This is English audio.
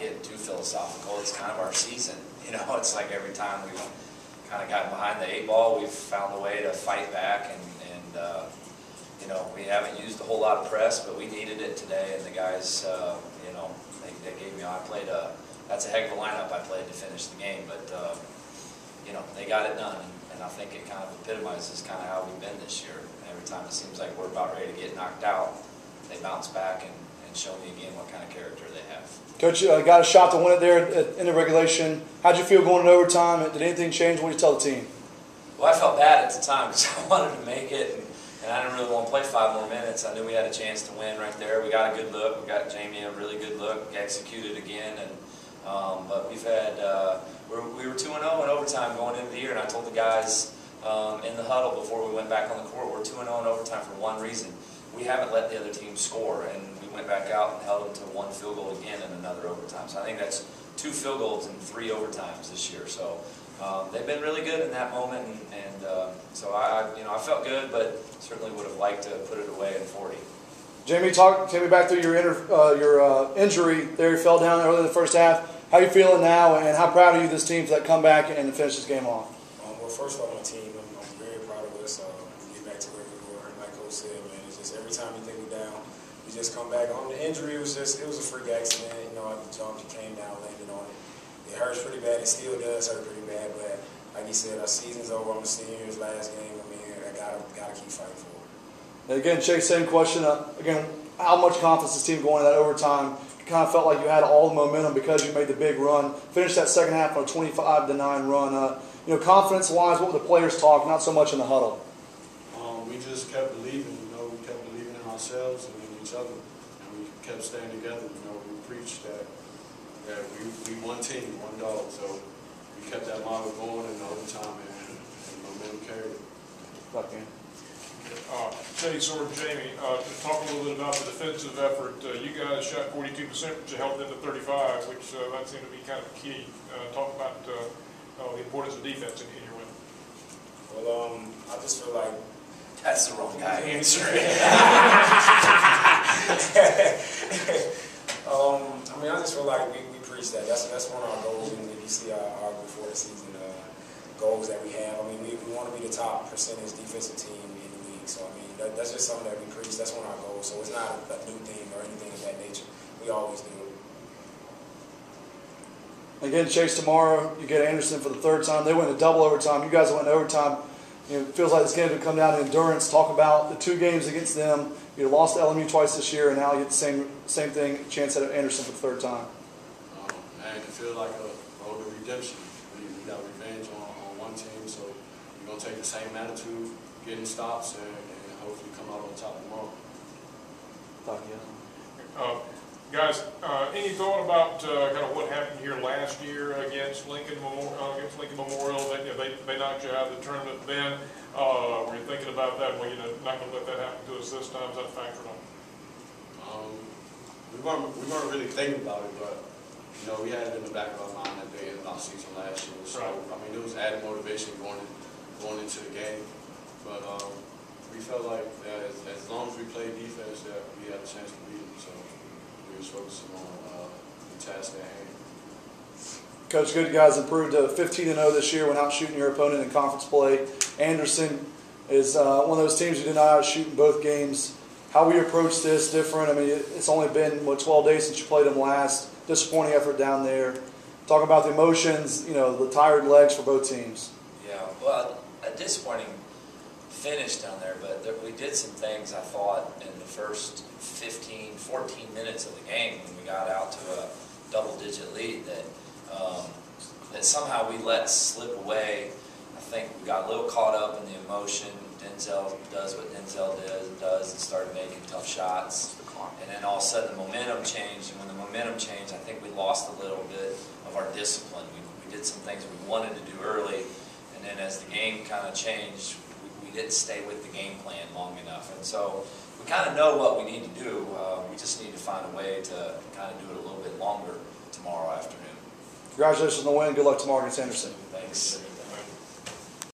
getting too philosophical. It's kind of our season. It's like every time we've kind of gotten behind the 8 ball, we've found a way to fight back, and we haven't used a whole lot of press, but we needed it today, and the guys, they gave me, that's a heck of a lineup I played to finish the game, but, they got it done, and I think it kind of epitomizes kind of how we've been this year. Every time it seems like we're about ready to get knocked out, they bounce back and show me again what kind of character they have. Coach, you got a shot to win it there in the regulation. How'd you feel going into overtime? Did anything change? What did you tell the team? Well, I felt bad at the time because I wanted to make it, and I didn't really want to play 5 more minutes. I knew we had a chance to win right there. We got a good look. We got Jamie a really good look. Executed again, but we've had we were 2-0 in overtime going into the year, and I told the guys in the huddle before we went back on the court, we're 2-0 in overtime for one reason. We haven't let the other team score, and we went back out and held them to 1 field goal again in another overtime. So I think that's 2 field goals in 3 overtimes this year. So they've been really good in that moment, and so I felt good, but certainly would have liked to put it away in 40. Jamie, take me back through your injury there. You fell down early in the first half. How are you feeling now, and how proud are you of this team for that comeback and to finish this game off? Well, first of all, my team, I'm very proud of us. We get back to where we were, and like Coach said, man, it's just every time you think we're down, we just come back. The injury was a freak accident. At the jump, you came down, landed on it. It hurts pretty bad. It still does hurt pretty bad, but like you said, our season's over. I'm a senior. His last game. I mean, I gotta keep fighting for it. And again, Chase, same question. Again, how much confidence this team going into that overtime? You kind of felt like you had all the momentum because you made the big run. Finished that second half on a 25-9 run. Confidence-wise, what were the players talk? Not so much in the huddle. We just kept believing. We kept believing in ourselves and in each other, and we kept staying together. We preached that we one team, one dog. So we kept that model going in the overtime, and momentum carried it. Chase or Jamie, talk a little bit about the defensive effort. You guys shot 42%, but you held them to 35%, which that seemed to be kind of key. Talk about the importance of defense in your win. Well, I just feel like that's the wrong guy answering. I just feel like we preach that. That's one of our goals, and if you see our before the season goals that we have. We want to be the top percentage defensive team in the league. So that's just something that we preach. That's one of our goals. So it's not a new thing or anything of that nature. We always do it. Again, Chase, tomorrow you get Anderson for the 3rd time. They went to double overtime. You guys went to overtime. It feels like this game would come down to endurance. Talk about the 2 games against them. You lost to LMU twice this year, and now you get the same thing, chance at Anderson for the 3rd time. Man, it feels like a road of redemption. We got revenge on one team, so we're going to take the same attitude, getting stops, and hopefully come out on top tomorrow. Guys, any thought about kind of what happened here last year against Lincoln Memorial? They knocked you out of the tournament then. Were you thinking about that? Well, not going to let that happen to us this time. Is that a factor on? We weren't really thinking about it, but we had it in the back of our mind that they ended our season last year. So right. It was added motivation going into the game. But we felt like as long as we played defense, that we had a chance to beat them. So we were focusing on the task at hand. Coach, good, you guys improved to 15-0 this year when out shooting your opponent in conference play. Anderson is one of those teams who did not outshoot in both games. How we approach this different? It's only been 12 days since you played them last. Disappointing effort down there. Talk about the emotions, the tired legs for both teams. Yeah, well, a disappointing finish down there, but we did some things, I thought, in the first 15, 14 minutes of the game when we got out to a double-digit lead that somehow we let slip away. I think we got a little caught up in the emotion. Denzel does what Denzel does and started making tough shots. And then all of a sudden the momentum changed, and when the momentum changed, I think we lost a little bit of our discipline. We did some things we wanted to do early, and then as the game kind of changed, we didn't stay with the game plan long enough. And so we kind of know what we need to do. We just need to find a way to kind of do it a little bit longer tomorrow afternoon. Congratulations on the win. Good luck tomorrow against Anderson. Thanks.